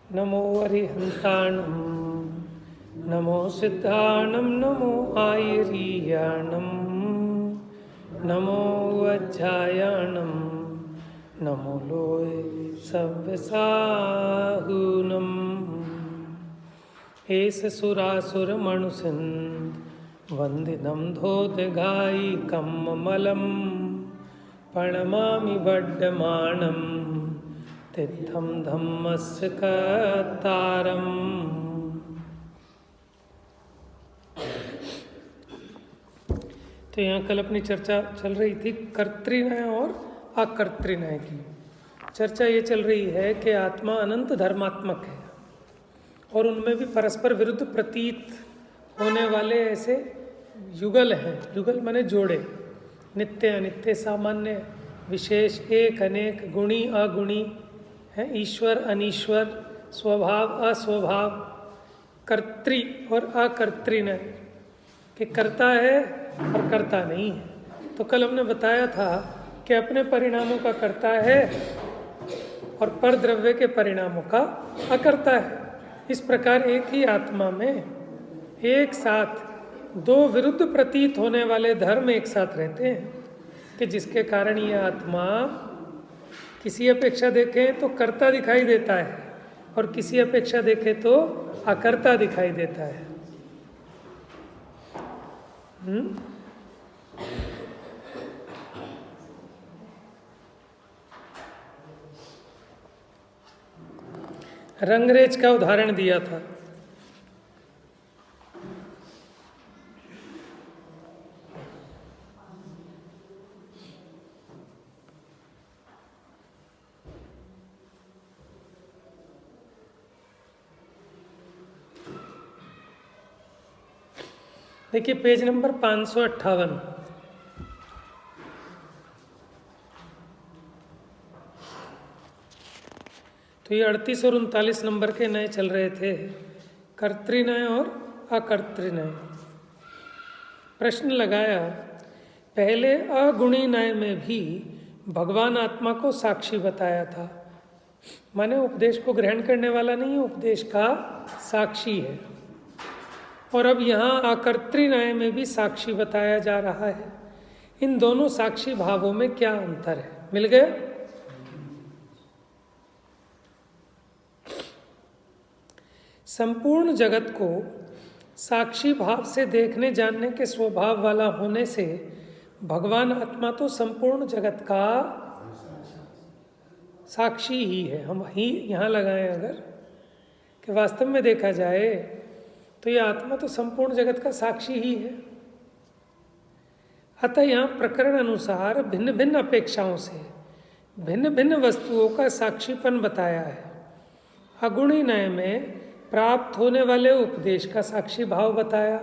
नमो अरिहन्ताणं नमो सिद्धाणं नमो आयरीयाणं नमो वज्रायाणं नमो लोय सव्यसाहुनं एष सुरासुरमणुसिन्ध वन्दितं धोतघायिकं ममलं प्रणमामि वड्डमानं तीर्थं धम्मस्य कर्तारम्। तो यहाँ कल अपनी चर्चा चल रही थी कर्तृन्याय और अकर्तृन्याय की। चर्चा ये चल रही है कि आत्मा अनंत धर्मात्मक है और उनमें भी परस्पर विरुद्ध प्रतीत होने वाले ऐसे युगल हैं। युगल माने जोड़े, नित्य अनित्य, सामान्य विशेष, एक अनेक, गुणी अगुणी है, ईश्वर अनीश्वर, स्वभाव अस्वभाव, कर्तृ और अकर्तृन्याय कि कर्ता है और कर्ता नहीं है। तो कल हमने बताया था कि अपने परिणामों का कर्ता है और परद्रव्य के परिणामों का अकर्ता है। इस प्रकार एक ही आत्मा में एक साथ दो विरुद्ध प्रतीत होने वाले धर्म एक साथ रहते हैं कि जिसके कारण यह आत्मा किसी अपेक्षा देखें तो कर्ता दिखाई देता है और किसी अपेक्षा देखें तो अकर्ता दिखाई देता है। रंगरेज का उदाहरण दिया था। देखिए पेज नंबर 558। तो ये 38 और 39 नंबर के नए चल रहे थे, कर्तृन्याय और अकर्तृन्याय। प्रश्न लगाया, पहले अगुणी न्याय में भी भगवान आत्मा को साक्षी बताया था, माने उपदेश को ग्रहण करने वाला नहीं, उपदेश का साक्षी है। और अब यहाँ अकर्तृन्याय में भी साक्षी बताया जा रहा है। इन दोनों साक्षी भावों में क्या अंतर है? मिल गया? संपूर्ण जगत को साक्षी भाव से देखने जानने के स्वभाव वाला होने से भगवान आत्मा तो संपूर्ण जगत का साक्षी ही है। हम ही यहाँ लगाएं अगर कि वास्तव में देखा जाए तो यह आत्मा तो संपूर्ण जगत का साक्षी ही है। अतः यहाँ प्रकरण अनुसार भिन्न भिन्न अपेक्षाओं से भिन्न भिन्न वस्तुओं का साक्षीपन बताया है। अगुणी न्याय में प्राप्त होने वाले उपदेश का साक्षी भाव बताया।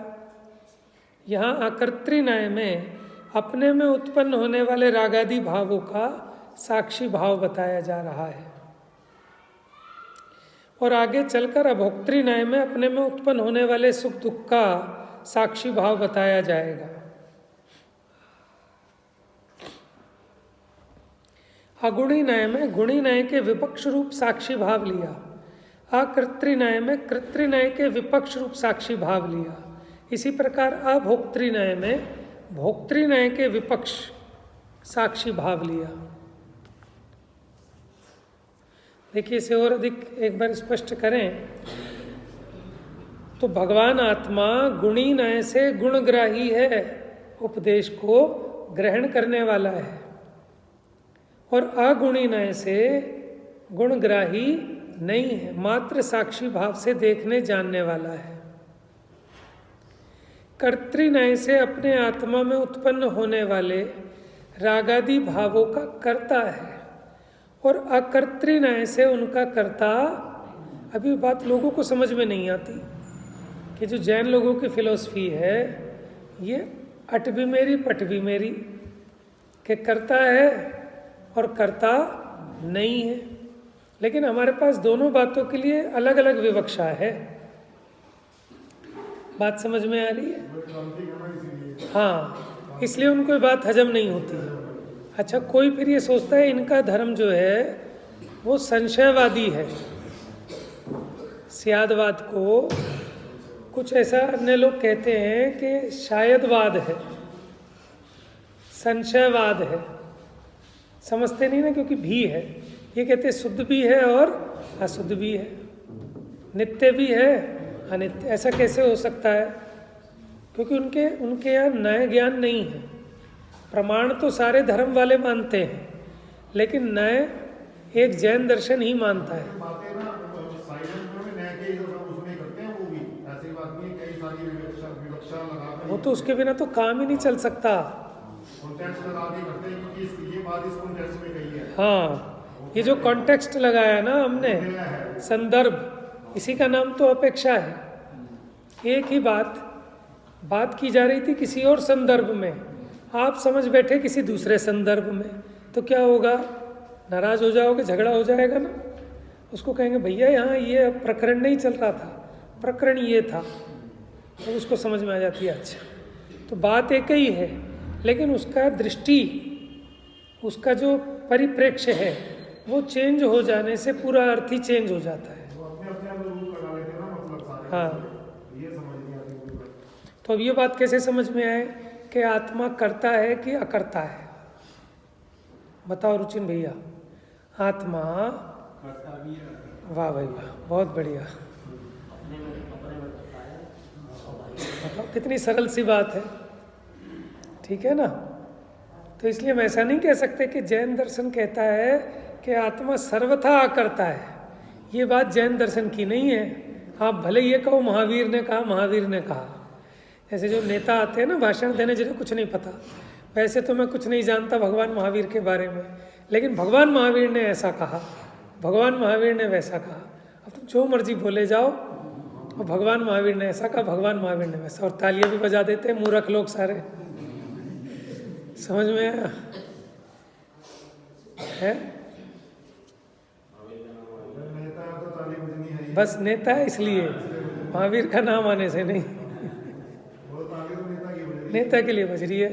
यहाँ अकर्तृन्याय में अपने में उत्पन्न होने वाले रागादि भावों का साक्षी भाव बताया जा रहा है। और आगे चलकर अभोक्तृन्याय में अपने में उत्पन्न होने वाले सुख दुख का साक्षी भाव बताया जाएगा। अगुणी न्याय में गुणी न्याय के विपक्ष रूप साक्षी भाव लिया, अकर्तृन्याय में कर्तृन्याय के विपक्ष रूप साक्षी भाव लिया। इसी प्रकार अभोक्तृन्याय में भोक्तृन्याय के विपक्ष साक्षी भाव लिया। देखिए इसे और अधिक एक बार स्पष्ट करें तो भगवान आत्मा गुणी न्याय से गुणग्राही है, उपदेश को ग्रहण करने वाला है, और अगुणी न्याय से गुणग्राही नहीं है, मात्र साक्षी भाव से देखने जानने वाला है। कर्तृन्याय से अपने आत्मा में उत्पन्न होने वाले रागादि भावों का कर्ता है और अकर्तृन्याय से उनका कर्ता। अभी बात लोगों को समझ में नहीं आती कि जो जैन लोगों की फिलॉसफी है ये अट भी मेरी पट भी मेरी, कि कर्ता है और कर्ता नहीं है। लेकिन हमारे पास दोनों बातों के लिए अलग अलग विवक्षा है। बात समझ में आ रही है? हाँ, इसलिए उनको ये बात हजम नहीं होती है। अच्छा, कोई फिर ये सोचता है इनका धर्म जो है वो संशयवादी है, स्यादवाद को कुछ ऐसा अन्य लोग कहते हैं कि शायदवाद है, संशयवाद है। समझते नहीं ना, क्योंकि भी है। ये कहते हैं शुद्ध भी है और अशुद्ध भी है, नित्य भी है, अनित्य। ऐसा कैसे हो सकता है? क्योंकि उनके यहाँ नए ज्ञान नहीं है। प्रमाण तो सारे धर्म वाले मानते हैं, लेकिन नए एक जैन दर्शन ही मानता है। वो तो उसके बिना तो काम ही नहीं चल सकता। हाँ, ये जो कॉन्टेक्स्ट लगाया ना हमने, संदर्भ, इसी का नाम तो अपेक्षा है। एक ही बात की जा रही थी किसी और संदर्भ में, आप समझ बैठे किसी दूसरे संदर्भ में, तो क्या होगा? नाराज हो जाओगे, झगड़ा हो जाएगा ना। उसको कहेंगे भैया यहाँ ये प्रकरण नहीं चल रहा था, प्रकरण ये था, तो उसको समझ में आ जाती है। अच्छा, तो बात एक ही है, लेकिन उसका दृष्टि, उसका जो परिप्रेक्ष्य है वो चेंज हो जाने से पूरा अर्थ ही चेंज हो जाता है। हाँ, तो अब ये बात कैसे समझ में आए कि आत्मा करता है कि अकर्ता है? बताओ रुचिन भैया। आत्मा, वाह भाई वाह, बहुत बढ़िया। बताओ, कितनी सरल सी बात है, ठीक है ना? तो इसलिए हम ऐसा नहीं कह सकते कि जैन दर्शन कहता है कि आत्मा सर्वथा अकर्ता है। ये बात जैन दर्शन की नहीं है। आप भले ये कहो महावीर ने कहा, महावीर ने कहा। ऐसे जो नेता आते हैं ना भाषण देने, जिन्हें कुछ नहीं पता, वैसे तो मैं कुछ नहीं जानता भगवान महावीर के बारे में, लेकिन भगवान महावीर ने ऐसा कहा, भगवान महावीर ने वैसा कहा। अब तुम जो मर्जी बोले जाओ, और भगवान महावीर ने ऐसा कहा, भगवान महावीर ने वैसा, और तालियां भी बजा देते हैं मूर्ख लोग सारे। समझ में आया है? बस नेता है इसलिए, महावीर का नाम आने से नहीं। नेता के लिए बज रही है,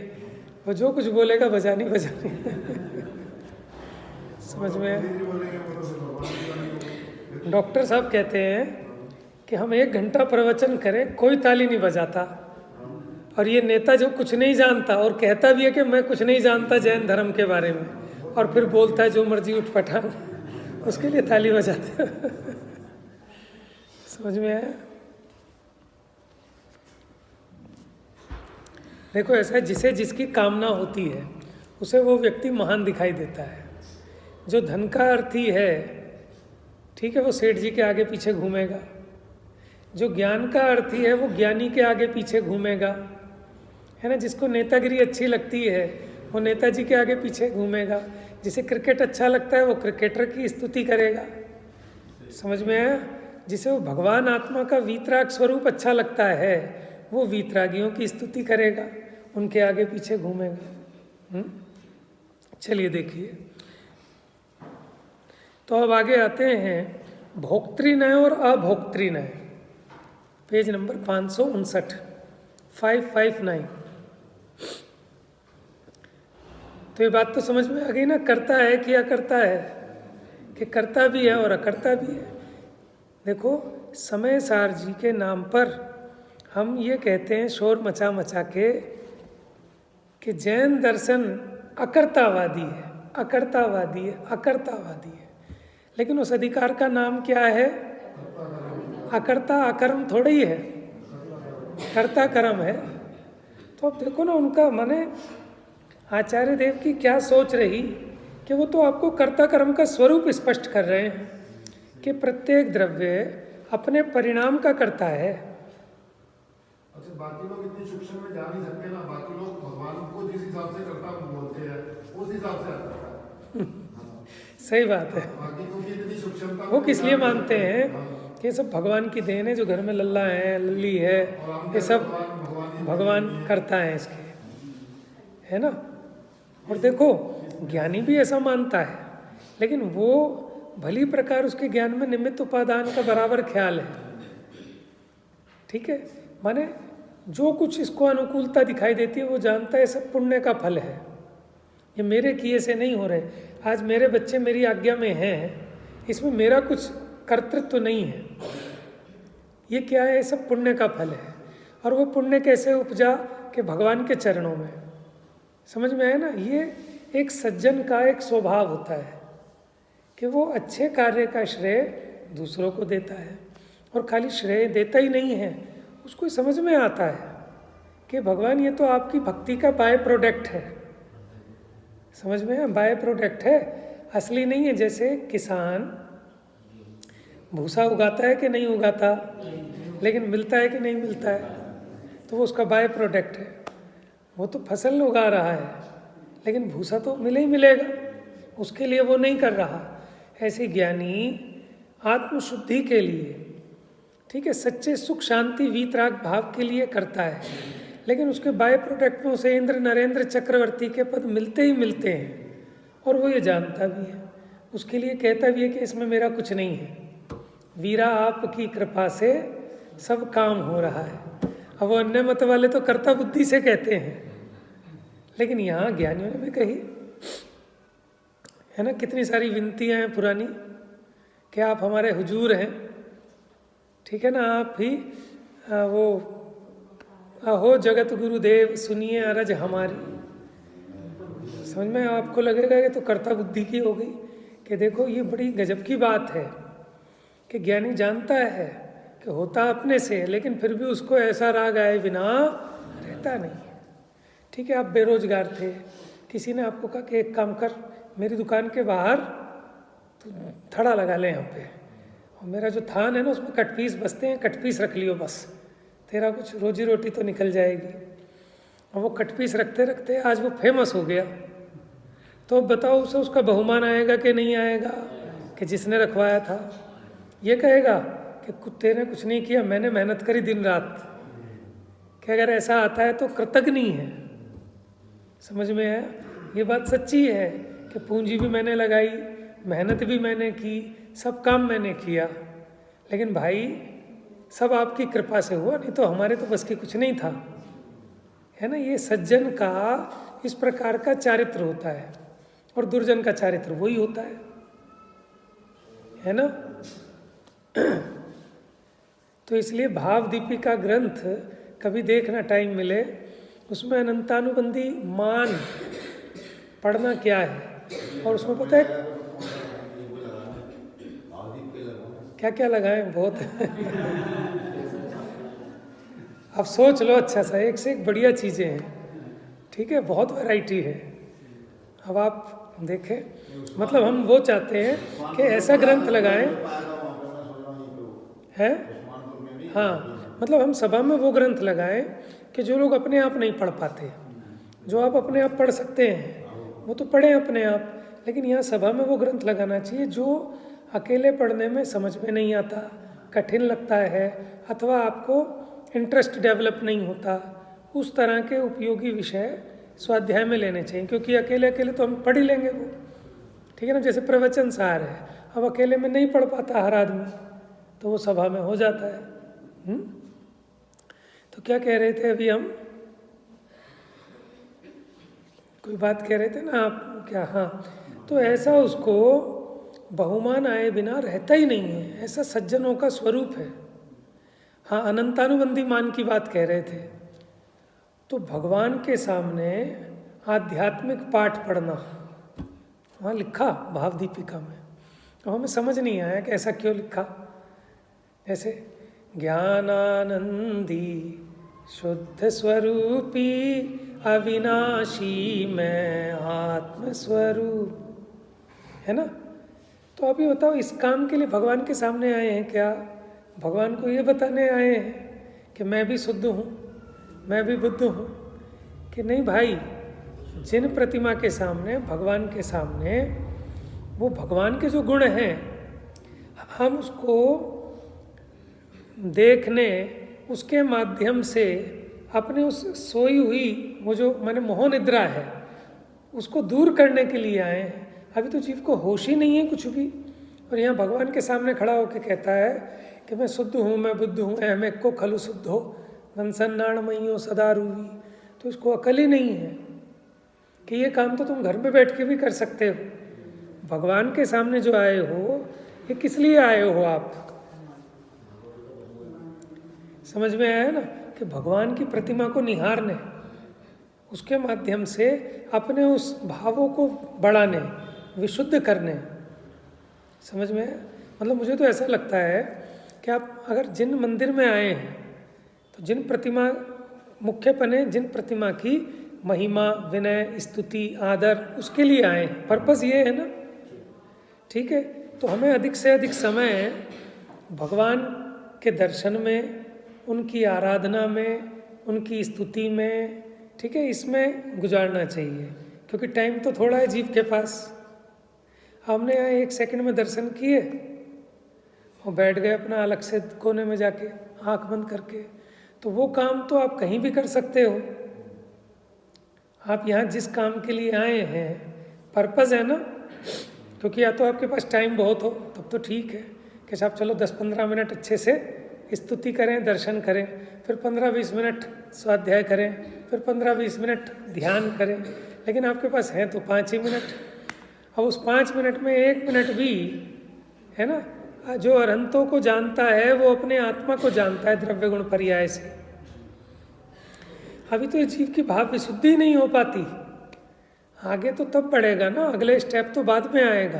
वो जो कुछ बोलेगा बजानी बजानी। समझ में? डॉक्टर साहब कहते हैं कि हम 1 घंटा प्रवचन करें, कोई ताली नहीं बजाता, और ये नेता जो कुछ नहीं जानता और कहता भी है कि मैं कुछ नहीं जानता जैन धर्म के बारे में, और फिर बोलता है जो मर्जी उठ पटांग, उसके लिए ताली बजाते हैं। समझ में आया? देखो, ऐसा है, जिसे जिसकी कामना होती है उसे वो व्यक्ति महान दिखाई देता है। जो धन का अर्थी है, ठीक है, वो सेठ जी के आगे पीछे घूमेगा। जो ज्ञान का अर्थी है वो ज्ञानी के आगे पीछे घूमेगा, है ना। जिसको नेतागिरी अच्छी लगती है वो नेताजी के आगे पीछे घूमेगा। जिसे क्रिकेट अच्छा लगता है वो क्रिकेटर की स्तुति करेगा। समझ में आया? जिसे वो भगवान आत्मा का वीतराग स्वरूप अच्छा लगता है वो वीतरागियों की स्तुति करेगा, उनके आगे पीछे घूमेगा। चलिए देखिए, तो अब आगे आते हैं भोक्तृनय और अभोक्तृनय, पेज नंबर 559, 559। तो ये बात तो समझ में आ गई ना, करता है कि अकर्ता है, कि करता भी है और अकर्ता भी है। देखो, समय सार जी के नाम पर हम ये कहते हैं शोर मचा मचा के कि जैन दर्शन अकर्तावादी है, अकर्तावादी है, अकर्तावादी है। लेकिन उस अधिकार का नाम क्या है? अकर्ता अकर्म थोड़ा ही है, कर्ता कर्म है। तो अब देखो ना, उनका माने आचार्य देव की क्या सोच रही कि वो तो आपको कर्ता कर्म का स्वरूप स्पष्ट कर रहे हैं कि प्रत्येक द्रव्य अपने परिणाम का करता है। अच्छा, बाकी लोग इतनी सूक्ष्म में जा नहीं सकते ना। बाकी लोग भगवान को जिस हिसाब से करता बोलते हैं उस हिसाब से आता है। सही बात है। बाकी को इतनी सूक्ष्मता वो किस लिए मानते हैं कि ये सब भगवान की देन है, जो घर में लल्ला है, लल्ली है, ये सब भगवान करता है इसके, है ना। और देखो, ज्ञानी भी ऐसा मानता है, लेकिन वो भली प्रकार उसके ज्ञान में निमित्त उपादान का बराबर ख्याल है, ठीक है। माने जो कुछ इसको अनुकूलता दिखाई देती है वो जानता है सब पुण्य का फल है, ये मेरे किए से नहीं हो रहे। आज मेरे बच्चे मेरी आज्ञा में हैं, इसमें मेरा कुछ कर्तृत्व नहीं है, ये क्या है? सब पुण्य का फल है। और वो पुण्य कैसे उपजा? कि भगवान के चरणों में। समझ में आया ना? ये एक सज्जन का एक स्वभाव होता है कि वो अच्छे कार्य का श्रेय दूसरों को देता है, और खाली श्रेय देता ही नहीं है, उसको समझ में आता है कि भगवान ये तो आपकी भक्ति का बाय प्रोडक्ट है। समझ में आया? बाय प्रोडक्ट है, असली नहीं है। जैसे किसान भूसा उगाता है कि नहीं उगाता, लेकिन मिलता है कि नहीं मिलता है, तो वो उसका बाय प्रोडक्ट है। वो तो फसल उगा रहा है, लेकिन भूसा तो मिले ही मिलेगा, उसके लिए वो नहीं कर रहा। ऐसे ज्ञानी आत्मशुद्धि के लिए, ठीक है, सच्चे सुख शांति वीतराग भाव के लिए करता है, लेकिन उसके बाय प्रोडक्ट में उसे इंद्र नरेंद्र चक्रवर्ती के पद मिलते ही मिलते हैं, और वो ये जानता भी है। उसके लिए कहता भी है कि इसमें मेरा कुछ नहीं है, वीरा आपकी कृपा से सब काम हो रहा है। अब वो अन्य मत वाले तो कर्ता बुद्धि से कहते हैं, लेकिन यहाँ ज्ञानियों ने भी कही है ना, कितनी सारी विनतियाँ हैं पुरानी कि आप हमारे हुजूर हैं, ठीक है ना, आप ही वो अहो जगत गुरुदेव सुनिए अरज हमारी। समझ में आपको लगेगा कि तो कर्ता बुद्धि की हो गई, कि देखो ये बड़ी गजब की बात है कि ज्ञानी जानता है कि होता अपने से, लेकिन फिर भी उसको ऐसा राग आए बिना रहता नहीं। ठीक है, आप बेरोजगार थे, किसी ने आपको कहा कि एक काम कर, मेरी दुकान के बाहर तो थड़ा लगा ले यहाँ पे, और मेरा जो थान है ना उसमें कटपीस बसते हैं, कटपीस रख लियो, बस तेरा कुछ रोजी रोटी तो निकल जाएगी। और वो कटपीस रखते रखते आज वो फेमस हो गया, तो बताओ उसे उसका बहुमान आएगा कि नहीं आएगा? कि जिसने रखवाया था ये कहेगा कि कुत्ते ने कुछ नहीं किया, मैंने मेहनत करी दिन रात। कि अगर ऐसा आता है तो कृतज्ञ है। समझ में आया? ये बात सच्ची है कि पूंजी भी मैंने लगाई, मेहनत भी मैंने की, सब काम मैंने किया, लेकिन भाई सब आपकी कृपा से हुआ, नहीं तो हमारे तो बस की कुछ नहीं था। है ना? ये सज्जन का इस प्रकार का चारित्र होता है, और दुर्जन का चारित्र वही होता है ना? तो इसलिए भाव दीपिका ग्रंथ कभी देखना, टाइम मिले, उसमें अनंतानुबंधी मान पढ़ना क्या है। और उसमें पता है क्या क्या लगाएं, बहुत अब सोच लो अच्छा सा, एक से एक बढ़िया चीज़ें हैं। ठीक है, बहुत वैरायटी है। अब आप देखें, मतलब हम वो चाहते हैं कि ऐसा ग्रंथ लगाएं है, हाँ, मतलब हम सभा में वो ग्रंथ लगाएं कि जो लोग अपने आप नहीं पढ़ पाते, जो आप अपने आप पढ़ सकते हैं वो तो पढ़ें अपने आप, लेकिन यहाँ सभा में वो ग्रंथ लगाना चाहिए जो अकेले पढ़ने में समझ में नहीं आता, कठिन लगता है, अथवा आपको इंटरेस्ट डेवलप नहीं होता। उस तरह के उपयोगी विषय स्वाध्याय में लेने चाहिए, क्योंकि अकेले अकेले तो हम पढ़ ही लेंगे वो, ठीक है ना? जैसे प्रवचन सार है, अब अकेले में नहीं पढ़ पाता हर आदमी, तो वो सभा में हो जाता है। तो क्या कह रहे थे अभी हम? कोई बात कह रहे थे ना आप, क्या? हाँ, तो ऐसा उसको बहुमान आए बिना रहता ही नहीं है, ऐसा सज्जनों का स्वरूप है। हाँ, अनंतानुबंधी मान की बात कह रहे थे। तो भगवान के सामने आध्यात्मिक पाठ पढ़ना, वहाँ लिखा भाव दीपिका में, तो हमें समझ नहीं आया कि ऐसा क्यों लिखा। जैसे ज्ञानानंदी शुद्ध स्वरूपी अविनाशी मैं आत्मस्वरूप, है ना? तो अभी बताओ, इस काम के लिए भगवान के सामने आए हैं क्या? भगवान को ये बताने आए हैं कि मैं भी शुद्ध हूँ, मैं भी बुद्ध हूँ? कि नहीं भाई, जिन प्रतिमा के सामने, भगवान के सामने, वो भगवान के जो गुण हैं, हम उसको देखने, उसके माध्यम से अपने उस सोई हुई वो जो माने मोहनिद्रा है उसको दूर करने के लिए आए हैं। अभी तो जीव को होश ही नहीं है कुछ भी, और यहाँ भगवान के सामने खड़ा होकर कहता है कि मैं शुद्ध हूँ, मैं बुद्ध हूँ, अहम को खलु शुद्ध हो घनसन्नाणमयी सदा रूही। तो उसको अकल ही नहीं है कि ये काम तो तुम घर में बैठ के भी कर सकते हो। भगवान के सामने जो आए हो, ये किस लिए आए हो आप? समझ में आया ना कि भगवान की प्रतिमा को निहारने, उसके माध्यम से अपने उस भावों को बढ़ाने, विशुद्ध करने। समझ में आया? मतलब मुझे तो ऐसा लगता है कि आप अगर जिन मंदिर में आए हैं तो जिन प्रतिमा मुख्यपने जिन प्रतिमा की महिमा, विनय, स्तुति, आदर उसके लिए आए हैं, पर्पस ये है ना, ठीक है। तो हमें अधिक से अधिक समय भगवान के दर्शन में, उनकी आराधना में, उनकी स्तुति में, ठीक है, इसमें गुजारना चाहिए, क्योंकि टाइम तो थोड़ा है जीव के पास। हमने यहाँ 1 सेकंड में दर्शन किए और बैठ गए अपना अलग से कोने में जाके आंख बंद करके, तो वो काम तो आप कहीं भी कर सकते हो। आप यहाँ जिस काम के लिए आए हैं, पर्पस है ना, क्योंकि या तो आपके पास टाइम बहुत हो तब तो ठीक है कि साहब चलो 10-15 मिनट अच्छे से स्तुति करें, दर्शन करें, फिर 15-20 मिनट स्वाध्याय करें, फिर 15-20 मिनट ध्यान करें। लेकिन आपके पास है तो 5 ही मिनट। अब उस 5 मिनट में 1 मिनट भी है ना, जो अरहंतों को जानता है वो अपने आत्मा को जानता है द्रव्य गुण पर्याय से। अभी तो ये जीव की भाव विशुद्धि नहीं हो पाती, आगे तो तब बढ़ेगा ना, अगले स्टेप तो बाद में आएगा।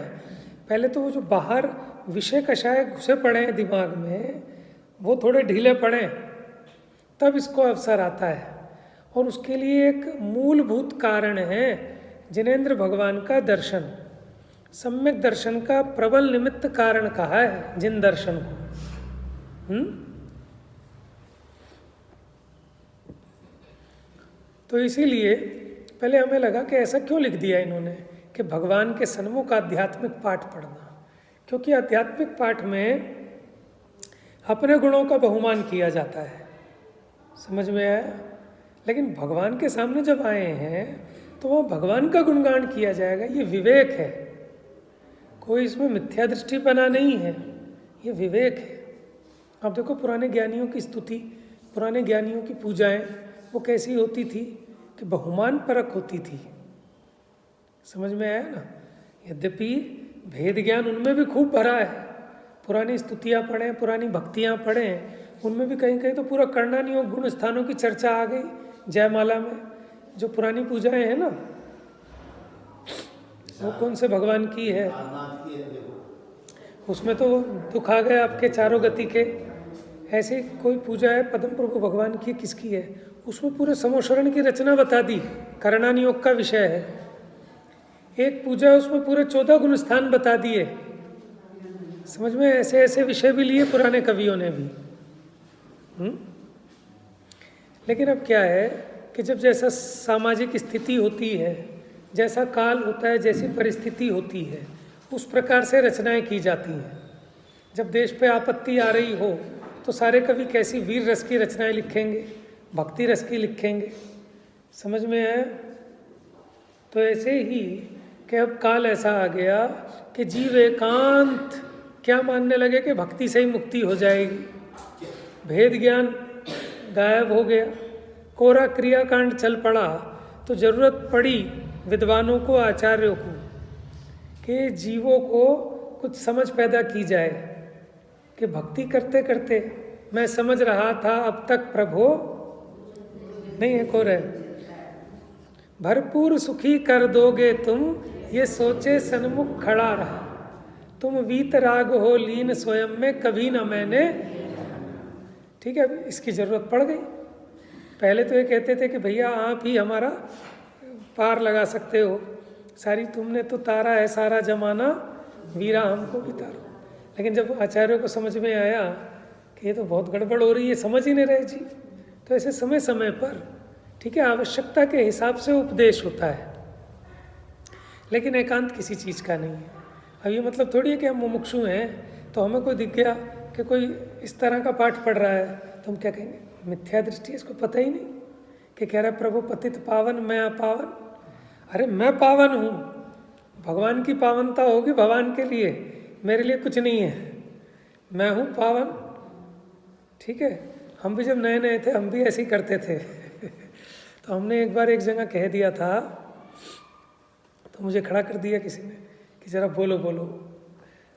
पहले तो वो जो बाहर विषय कषाय घुसे पड़े हैं दिमाग में, वो थोड़े ढीले पड़े, तब इसको अवसर आता है। और उसके लिए एक मूलभूत कारण है जिनेंद्र भगवान का दर्शन। सम्यक दर्शन का प्रबल निमित्त कारण कहा है जिन दर्शन को। तो इसीलिए पहले हमें लगा कि ऐसा क्यों लिख दिया इन्होंने कि भगवान के सन्मुख आध्यात्मिक पाठ पढ़ना, क्योंकि आध्यात्मिक पाठ में अपने गुणों का बहुमान किया जाता है। समझ में आया? लेकिन भगवान के सामने जब आए हैं तो वह भगवान का गुणगान किया जाएगा। ये विवेक है, कोई इसमें मिथ्या दृष्टि बना नहीं है, ये विवेक है। आप देखो पुराने ज्ञानियों की स्तुति, पुराने ज्ञानियों की पूजाएं वो कैसी होती थी कि बहुमान परक होती थी। समझ में आया ना? यद्यपि भेद ज्ञान उनमें भी खूब भरा है, पुरानी स्तुतियाँ पढ़ें, पुरानी भक्तियाँ पढ़ें, उनमें भी कहीं कहीं तो पूरा कर्णानियों गुण स्थानों की चर्चा आ गई। जयमाला में जो पुरानी पूजाएं हैं ना, वो कौन से भगवान की है, उसमें तो दुख आ गए आपके चारों गति के। ऐसी कोई पूजा है पद्म प्रभु भगवान की, किसकी है, उसमें पूरे समोशरण की रचना बता दी, करणान योग का विषय है। एक पूजा उसमें पूरे 14 गुण स्थान बता दिए। समझ में? ऐसे ऐसे विषय भी लिए पुराने कवियों ने भी। लेकिन अब क्या है कि जब जैसा सामाजिक स्थिति होती है, जैसा काल होता है, जैसी परिस्थिति होती है, उस प्रकार से रचनाएं की जाती हैं। जब देश पे आपत्ति आ रही हो तो सारे कवि कैसी वीर रस की रचनाएं लिखेंगे, भक्ति रस की लिखेंगे। समझ में आया? तो ऐसे ही कि अब काल ऐसा आ गया कि जीव एकांत क्या मानने लगे कि भक्ति से ही मुक्ति हो जाएगी। भेद ज्ञान गायब हो गया, कोरा क्रियाकांड चल पड़ा। तो जरूरत पड़ी विद्वानों को, आचार्यों को, कि जीवों को कुछ समझ पैदा की जाए कि भक्ति करते करते मैं समझ रहा था अब तक प्रभु नहीं है को रहे, भरपूर सुखी कर दोगे तुम, ये सोचे सन्मुख खड़ा रहा, तुम वीतराग हो लीन स्वयं में, कभी न मैंने। ठीक है, अभी इसकी ज़रूरत पड़ गई। पहले तो ये कहते थे कि भैया आप ही हमारा पार लगा सकते हो, सारी तुमने तो तारा है सारा जमाना, वीरा हमको भी तारो। लेकिन जब आचार्यों को समझ में आया कि ये तो बहुत गड़बड़ हो रही है, समझ ही नहीं रहे जी, तो ऐसे समय समय पर, ठीक है, आवश्यकता के हिसाब से उपदेश होता है, लेकिन एकांत किसी चीज़ का नहीं है। अब ये मतलब थोड़ी है कि हम मुमुक्षु हैं तो हमें कोई दिख गया कि कोई इस तरह का पाठ पढ़ रहा है तो हम क्या कहेंगे, मिथ्या दृष्टि, इसको पता ही नहीं कि कह रहा है प्रभु पतित पावन मैं अपावन। अरे मैं पावन हूँ, भगवान की पावनता होगी भगवान के लिए, मेरे लिए कुछ नहीं है, मैं हूँ पावन। ठीक है, हम भी जब नए नए थे हम भी ऐसे ही करते थे तो हमने एक बार एक जगह कह दिया था, तो मुझे खड़ा कर दिया किसी ने कि जरा बोलो बोलो,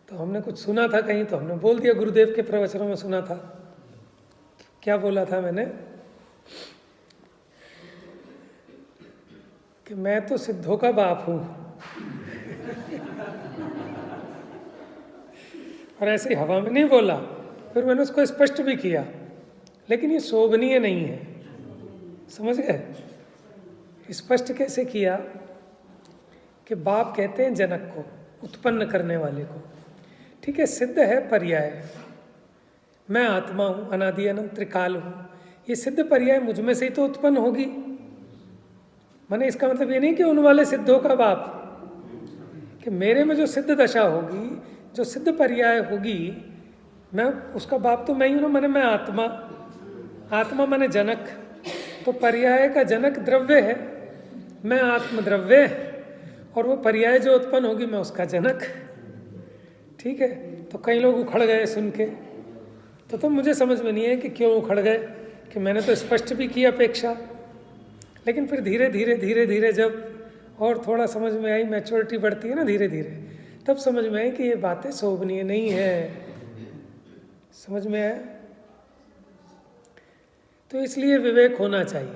तो हमने कुछ सुना था कहीं तो हमने बोल दिया, गुरुदेव के प्रवचनों में सुना था क्या बोला था मैंने कि मैं तो सिद्धों का बाप हूं और ऐसे ही हवा में नहीं बोला, फिर मैंने उसको स्पष्ट भी किया, लेकिन ये शोभनीय नहीं है। समझ गए? स्पष्ट कैसे किया कि बाप कहते हैं जनक को, उत्पन्न करने वाले को। ठीक है, सिद्ध है पर्याय, मैं आत्मा हूं, अनादि अनंत त्रिकाल हूं, ये सिद्ध पर्याय मुझ में से ही तो उत्पन्न होगी। माने इसका मतलब ये नहीं कि उन वाले सिद्धों का बाप, कि मेरे में जो सिद्ध दशा होगी, जो सिद्ध पर्याय होगी, मैं उसका बाप तो मैं ही हूं ना। माने मैं आत्मा, आत्मा माने जनक, तो पर्याय का जनक द्रव्य है, मैं आत्म द्रव्य, और वो पर्याय जो उत्पन्न होगी मैं उसका जनक। ठीक है, तो कई लोग उखड़ गए सुन के, तो मुझे समझ में नहीं है कि क्यों उखड़ गए, कि मैंने तो स्पष्ट भी की अपेक्षा, लेकिन फिर धीरे धीरे धीरे धीरे जब और थोड़ा समझ में आई, मैच्योरिटी बढ़ती है ना धीरे धीरे, तब समझ में आई कि ये बातें शोभनीय नहीं है। समझ में आया? तो इसलिए विवेक होना चाहिए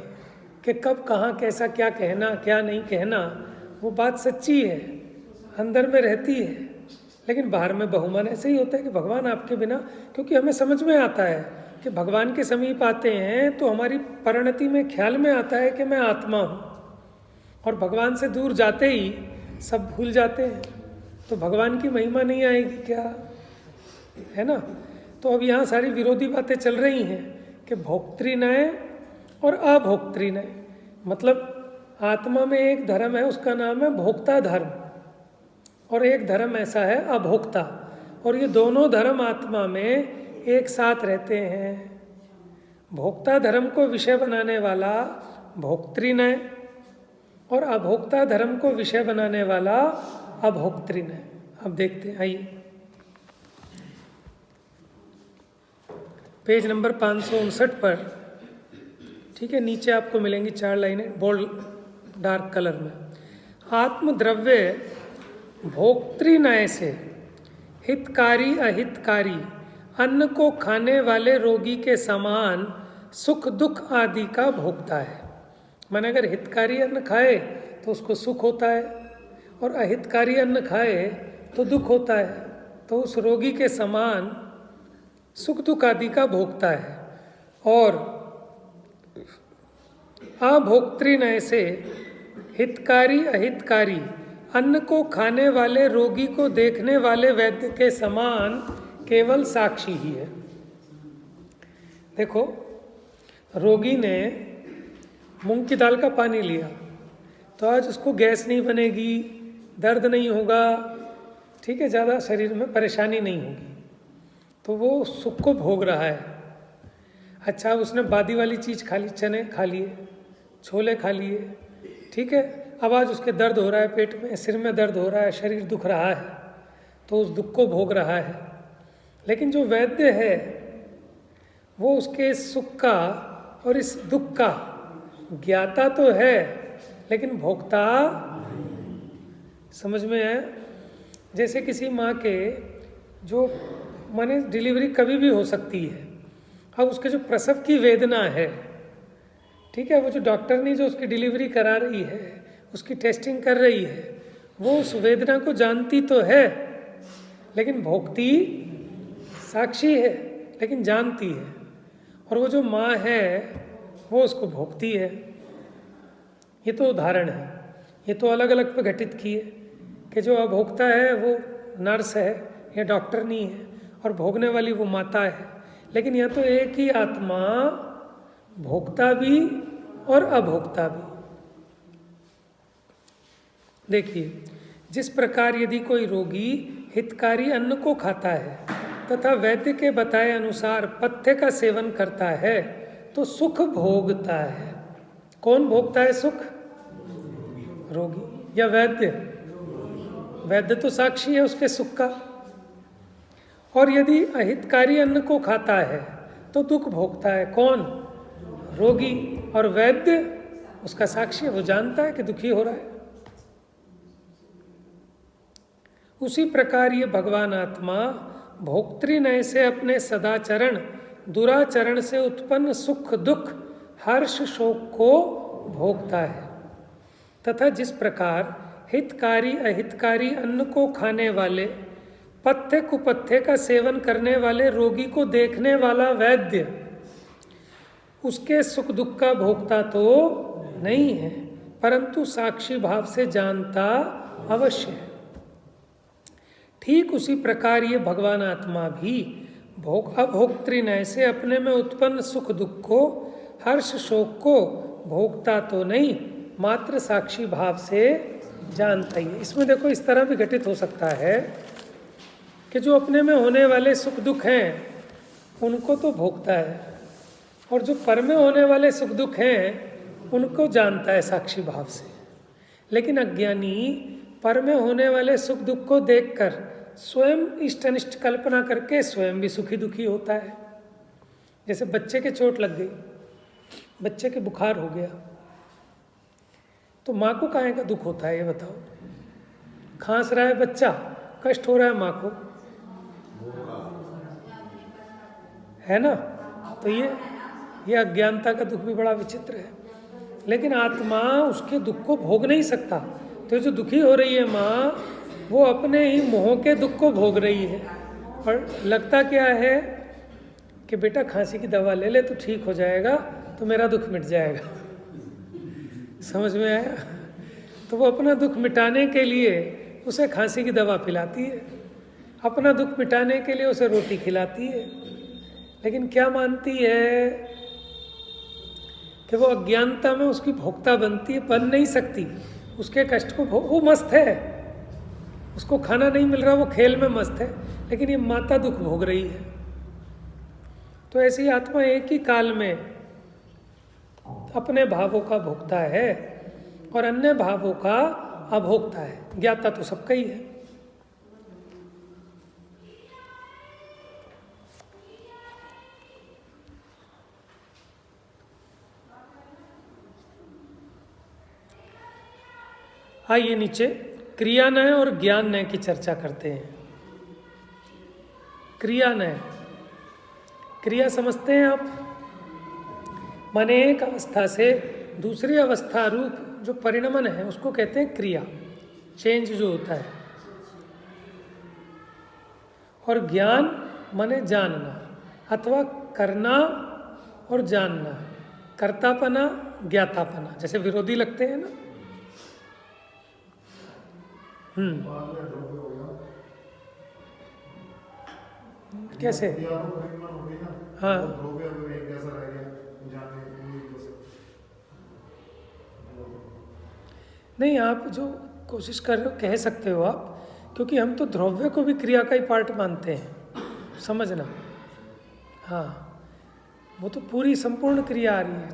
कि कब कहाँ कैसा क्या कहना क्या नहीं कहना। वो बात सच्ची है, अंदर में रहती है, लेकिन बाहर में बहुमान ऐसे ही होता है कि भगवान आपके बिना, क्योंकि हमें समझ में आता है कि भगवान के समीप आते हैं तो हमारी परिणति में ख्याल में आता है कि मैं आत्मा हूँ, और भगवान से दूर जाते ही सब भूल जाते हैं, तो भगवान की महिमा नहीं आएगी क्या? है ना? तो अब यहाँ सारी विरोधी बातें चल रही हैं कि भोक्तृनय और अभोक्तृनय, मतलब आत्मा में एक धर्म है, उसका नाम है भोक्ता धर्म, और एक धर्म ऐसा है अभोक्ता, और ये दोनों धर्म आत्मा में एक साथ रहते हैं। भोक्ता धर्म को विषय बनाने वाला भोक्तृनय, और अभोक्ता धर्म को विषय बनाने वाला अभोक्तृनय। अब देखते हैं, आइए पेज नंबर 559 पर। ठीक है, नीचे आपको मिलेंगी 4 लाइनें बोल्ड डार्क कलर में। आत्मद्रव्य भोक्तृनय से हितकारी अहितकारी अन्न को खाने वाले रोगी के समान सुख दुख आदि का भोक्ता है। माने अगर हितकारी अन्न खाए तो उसको सुख होता है, और अहितकारी अन्न खाए तो दुख होता है, तो उस रोगी के समान सुख दुख आदि का भोक्ता है। और अभोक्तृनय से हितकारी अहितकारी अन्न को खाने वाले रोगी को देखने वाले वैद्य के समान केवल साक्षी ही है। देखो, रोगी ने मूंग की दाल का पानी लिया तो आज उसको गैस नहीं बनेगी, दर्द नहीं होगा, ठीक है, ज़्यादा शरीर में परेशानी नहीं होगी, तो वो सुख को भोग रहा है। अच्छा, उसने बादी वाली चीज़ खा ली, चने खा लिए, छोले खा लिए, ठीक है, अब आज उसके दर्द हो रहा है, पेट में सिर में दर्द हो रहा है, शरीर दुख रहा है, तो उस दुख को भोग रहा है। लेकिन जो वैद्य है वो उसके सुख का और इस दुख का ज्ञाता तो है, लेकिन भोक्ता। समझ में है? जैसे किसी माँ के जो माने डिलीवरी कभी भी हो सकती है, अब उसके जो प्रसव की वेदना है, ठीक है, वो जो डॉक्टरनी जो उसकी डिलीवरी करा रही है, उसकी टेस्टिंग कर रही है, वो उस वेदना को जानती तो है, लेकिन भोगती साक्षी है, लेकिन जानती है। और वो जो माँ है वो उसको भोगती है। ये तो उदाहरण है, ये तो अलग अलग पे घटित किए कि जो अभोक्ता है वो नर्स है या डॉक्टरनी है, और भोगने वाली वो माता है। लेकिन यह तो एक ही आत्मा, भोक्ता भी और अभोक्ता भी। देखिए, जिस प्रकार यदि कोई रोगी हितकारी अन्न को खाता है तथा वैद्य के बताए अनुसार पथ्य का सेवन करता है तो सुख भोगता है। कौन भोगता है सुख? रोगी या वैद्य? वैद्य तो साक्षी है उसके सुख का। और यदि अहितकारी अन्न को खाता है तो दुख भोगता है। कौन? रोगी। और वैद्य उसका साक्षी है, वो जानता है कि दुखी हो रहा है। उसी प्रकार ये भगवान आत्मा भोक्तृनय से अपने सदाचरण दुराचरण से उत्पन्न सुख दुख हर्ष शोक को भोगता है, तथा जिस प्रकार हितकारी अहितकारी अन्न को खाने वाले, पथ्य कुपथ्य का सेवन करने वाले रोगी को देखने वाला वैद्य उसके सुख दुख का भोगता तो नहीं है, परंतु साक्षी भाव से जानता अवश्य है। ठीक उसी प्रकार ये भगवान आत्मा भी अभोक्तृनय से अपने में उत्पन्न सुख दुख को हर्ष शोक को भोगता तो नहीं, मात्र साक्षी भाव से जानता ही है। इसमें देखो इस तरह भी घटित हो सकता है कि जो अपने में होने वाले सुख दुख हैं उनको तो भोगता है, और जो पर में होने वाले सुख दुख हैं उनको जानता है साक्षी भाव से। लेकिन अज्ञानी पर में होने वाले सुख दुख को देखकर स्वयं इष्ट अनिष्ट कल्पना करके स्वयं भी सुखी दुखी होता है। जैसे बच्चे के चोट लग गई, बच्चे के बुखार हो गया, तो माँ को काहे का दुख होता है ये बताओ? खांस रहा है बच्चा, कष्ट हो रहा है माँ को, है ना? तो ये अज्ञानता का दुख भी बड़ा विचित्र है। लेकिन आत्मा उसके दुख को भोग नहीं सकता, तो जो दुखी हो रही है माँ, वो अपने ही मोह के दुख को भोग रही है। और लगता क्या है कि बेटा खांसी की दवा ले ले तो ठीक हो जाएगा, तो मेरा दुख मिट जाएगा। समझ में आया? तो वो अपना दुख मिटाने के लिए उसे खांसी की दवा पिलाती है, अपना दुख मिटाने के लिए उसे रोटी खिलाती है। लेकिन क्या मानती है कि वो अज्ञानता में उसकी भोक्ता बनती है, बन नहीं सकती। उसके कष्ट को वो मस्त है, उसको खाना नहीं मिल रहा, वो खेल में मस्त है, लेकिन ये माता दुख भोग रही है। तो ऐसी आत्मा एक ही काल में अपने भावों का भोगता है और अन्य भावों का अभोक्ता है। ज्ञाता तो सबका ही है। आइए नीचे क्रियानय और ज्ञाननय की चर्चा करते हैं। क्रियानय, क्रिया समझते हैं आप? माने एक अवस्था से दूसरी अवस्था रूप जो परिणमन है उसको कहते हैं क्रिया, चेंज जो होता है। और ज्ञान माने जानना अथवा करना और जानना, कर्तापना ज्ञातापना, जैसे विरोधी लगते हैं ना। कैसे? हाँ, नहीं, आप जो कोशिश कर रहे हो कह सकते हो आप, क्योंकि हम तो द्रव्य को भी क्रिया का ही पार्ट मानते हैं, समझना। हाँ, वो तो पूरी संपूर्ण क्रिया आ रही है।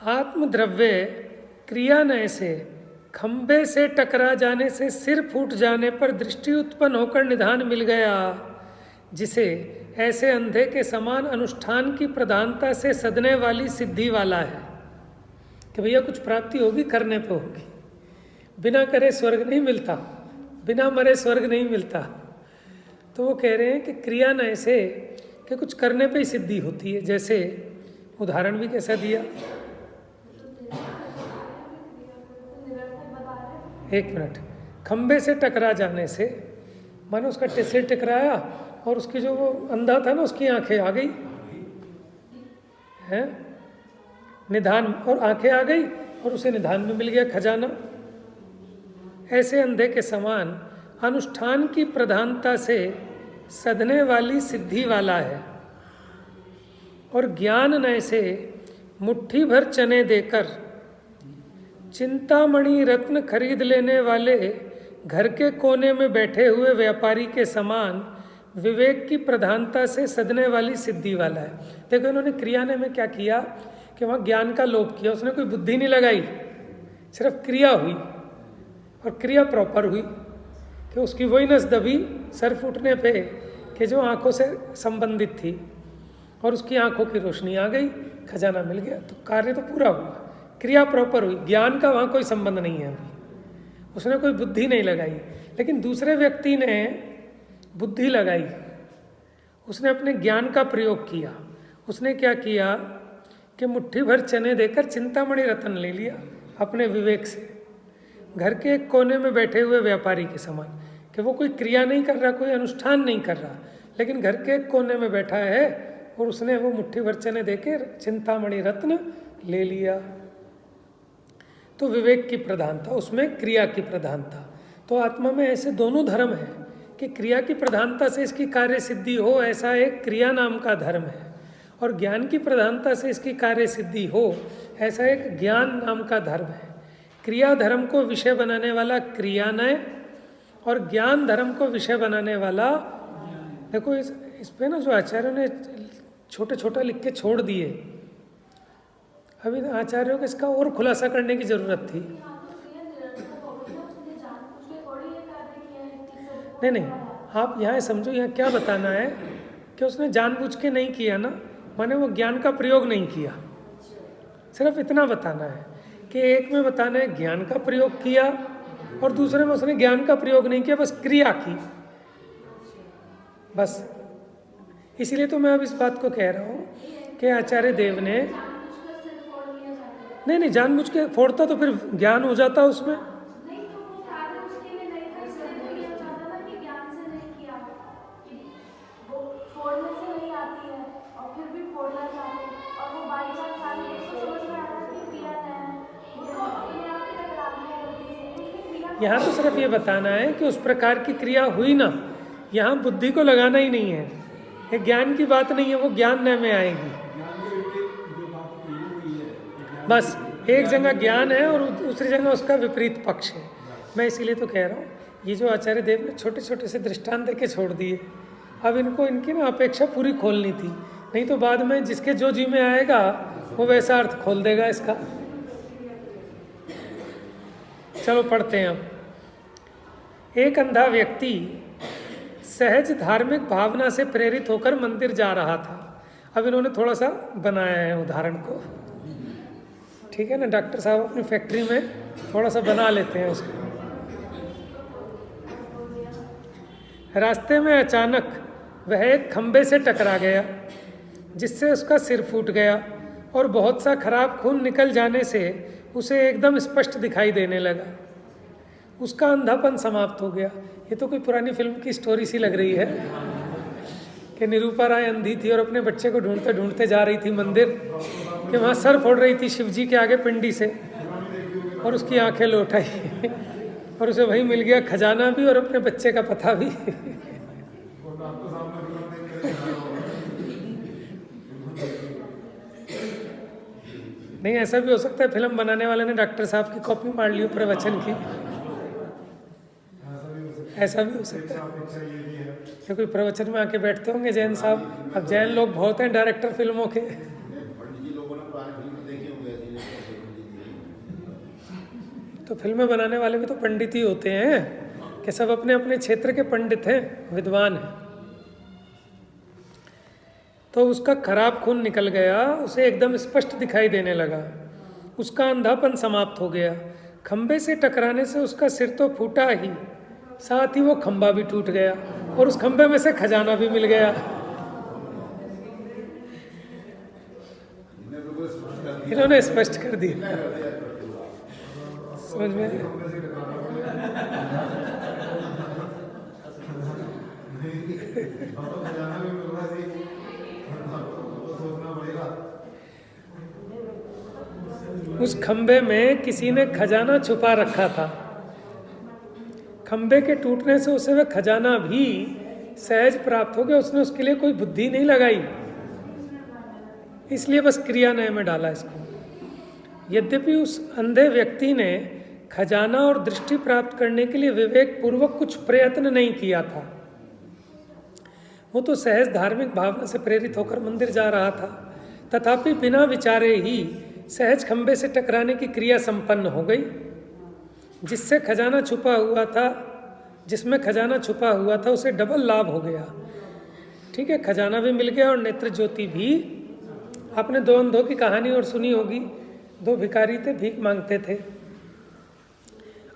आत्मद्रव्य क्रियानय से खंबे से टकरा जाने से सिर फूट जाने पर दृष्टि उत्पन्न होकर निधान मिल गया, जिसे ऐसे अंधे के समान अनुष्ठान की प्रधानता से सदने वाली सिद्धि वाला है कि भैया कुछ प्राप्ति होगी, करने पे होगी। बिना करे स्वर्ग नहीं मिलता, बिना मरे स्वर्ग नहीं मिलता। तो वो कह रहे हैं कि क्रियानय से कि कुछ करने पे ही सिद्धि होती है। जैसे उदाहरण भी कैसा दिया, एक मिनट, खंबे से टकरा जाने से मानो उसका सिर टकराया और उसकी जो वो अंधा था ना उसकी आंखें आ गई हैं, निधान, और आंखें आ गई और उसे निधान में मिल गया खजाना। ऐसे अंधे के समान अनुष्ठान की प्रधानता से सदने वाली सिद्धि वाला है। और ज्ञान नय से मुट्ठी भर चने देकर चिंतामणि रत्न खरीद लेने वाले घर के कोने में बैठे हुए व्यापारी के समान विवेक की प्रधानता से सदने वाली सिद्धि वाला है। देखो इन्होंने क्रियाने में क्या किया कि वहाँ ज्ञान का लोप किया, उसने कोई बुद्धि नहीं लगाई, सिर्फ क्रिया हुई और क्रिया प्रॉपर हुई कि उसकी वही नस दबी सर फूटने पे कि जो आंखों से संबंधित थी और उसकी आंखों की रोशनी आ गई, खजाना मिल गया। तो कार्य तो पूरा हुआ, क्रिया प्रॉपर हुई, ज्ञान का वहाँ कोई संबंध नहीं है अभी, उसने कोई बुद्धि नहीं लगाई। लेकिन दूसरे व्यक्ति ने बुद्धि लगाई उसने अपने ज्ञान का प्रयोग किया। उसने क्या किया कि मुट्ठी भर चने देकर चिंतामणि रत्न ले लिया अपने विवेक से, घर के एक कोने में बैठे हुए व्यापारी के समान, कि वो कोई क्रिया नहीं कर रहा, कोई अनुष्ठान नहीं कर रहा, लेकिन घर के एक कोने में बैठा है और उसने वो मुट्ठी भर चने देकर चिंतामणि रत्न ले लिया। तो विवेक की प्रधानता, उसमें क्रिया की प्रधानता। तो आत्मा में ऐसे दोनों धर्म हैं कि क्रिया की प्रधानता से इसकी कार्य सिद्धि हो, ऐसा एक क्रिया नाम का धर्म है, और ज्ञान की प्रधानता से इसकी कार्य सिद्धि हो, ऐसा एक ज्ञान नाम का धर्म है। क्रिया धर्म को विषय बनाने वाला क्रियानय और ज्ञान धर्म को विषय बनाने वाला, देखो इस पे ना जो आचार्यों ने छोटे छोटा लिख के छोड़ दिए, अभी आचार्यों को इसका और खुलासा करने की जरूरत थी। नहीं, आप यहाँ समझो, यहाँ क्या बताना है कि उसने जानबूझ के नहीं किया ना, माने वो ज्ञान का प्रयोग नहीं किया, सिर्फ इतना बताना है कि एक में बताना है ज्ञान का प्रयोग किया और दूसरे में उसने ज्ञान का प्रयोग नहीं किया, बस क्रिया की, बस। इसीलिए तो मैं अब इस बात को कह रहा हूँ कि आचार्य देव ने नहीं जानबूझ के फोड़ता तो फिर ज्ञान हो जाता उसमें। यहाँ तो सिर्फ ये बताना है कि उस प्रकार की क्रिया हुई ना, यहाँ बुद्धि को लगाना ही नहीं है, ये ज्ञान की बात नहीं है, वो ज्ञान न में आएगी। बस एक जगह ज्ञान है और दूसरी जगह उसका विपरीत पक्ष है। मैं इसीलिए तो कह रहा हूँ, ये जो आचार्य देव ने छोटे छोटे से दृष्टांत देके छोड़ दिए, अब इनको इनकी ना अपेक्षा पूरी खोलनी थी, नहीं तो बाद में जिसके जो जी में आएगा वो वैसा अर्थ खोल देगा इसका। चलो पढ़ते हैं अब। एक अंधा व्यक्ति सहज धार्मिक भावना से प्रेरित होकर मंदिर जा रहा था। अब इन्होंने थोड़ा सा बनाया है उदाहरण को, ठीक है ना, डॉक्टर साहब अपनी फैक्ट्री में थोड़ा सा बना लेते हैं उसको। रास्ते में अचानक वह एक खंबे से टकरा गया, जिससे उसका सिर फूट गया और बहुत सा खराब खून निकल जाने से उसे एकदम स्पष्ट दिखाई देने लगा। उसका अंधापन समाप्त हो गया। ये तो कोई पुरानी फिल्म की स्टोरी सी लग रही है कि निरूपा राय अंधी थी और अपने बच्चे को ढूंढते ढूंढते जा रही थी मंदिर, कि वहाँ सर फोड़ रही थी शिवजी के आगे पिंडी से, और उसकी आंखें लौट आई और उसे वही मिल गया खजाना भी और अपने बच्चे का पता भी। नहीं, ऐसा भी हो सकता है फिल्म बनाने वाले ने डॉक्टर साहब की कॉपी मार ली प्रवचन की, ऐसा भी हो सकता है कि कोई प्रवचन में आके बैठते होंगे जैन साहब। अब जैन लोग बहुत हैं डायरेक्टर फिल्मों के, तो फिल्में बनाने वाले भी तो पंडित ही होते हैं कि सब अपने अपने क्षेत्र के पंडित हैं, विद्वान हैं। तो उसका खराब खून निकल गया, उसे एकदम स्पष्ट दिखाई देने लगा, उसका अंधापन समाप्त हो गया। खंबे से टकराने से उसका सिर तो फूटा ही, साथ ही वो खंबा भी टूट गया और उस खंबे में से खजाना भी मिल गया। इन्होंने स्पष्ट कर दिया, समझ में? उस खंबे में किसी ने खजाना छुपा रखा था। खंबे के टूटने से उसे वह खजाना भी सहज प्राप्त हो गया। उसने उसके लिए कोई बुद्धि नहीं लगाई, इसलिए बस क्रिया नय में डाला इसको। यद्यपि उस अंधे व्यक्ति ने खजाना और दृष्टि प्राप्त करने के लिए विवेक पूर्वक कुछ प्रयत्न नहीं किया था, वो तो सहज धार्मिक भावना से प्रेरित होकर मंदिर जा रहा था, तथापि बिना विचारे ही सहज खंबे से टकराने की क्रिया संपन्न हो गई, जिसमें खजाना छुपा हुआ था उसे डबल लाभ हो गया। ठीक है, खजाना भी मिल गया और नेत्र ज्योति भी। आपने दो अंधों की कहानी और सुनी होगी, दो भिखारी थे, भीख मांगते थे,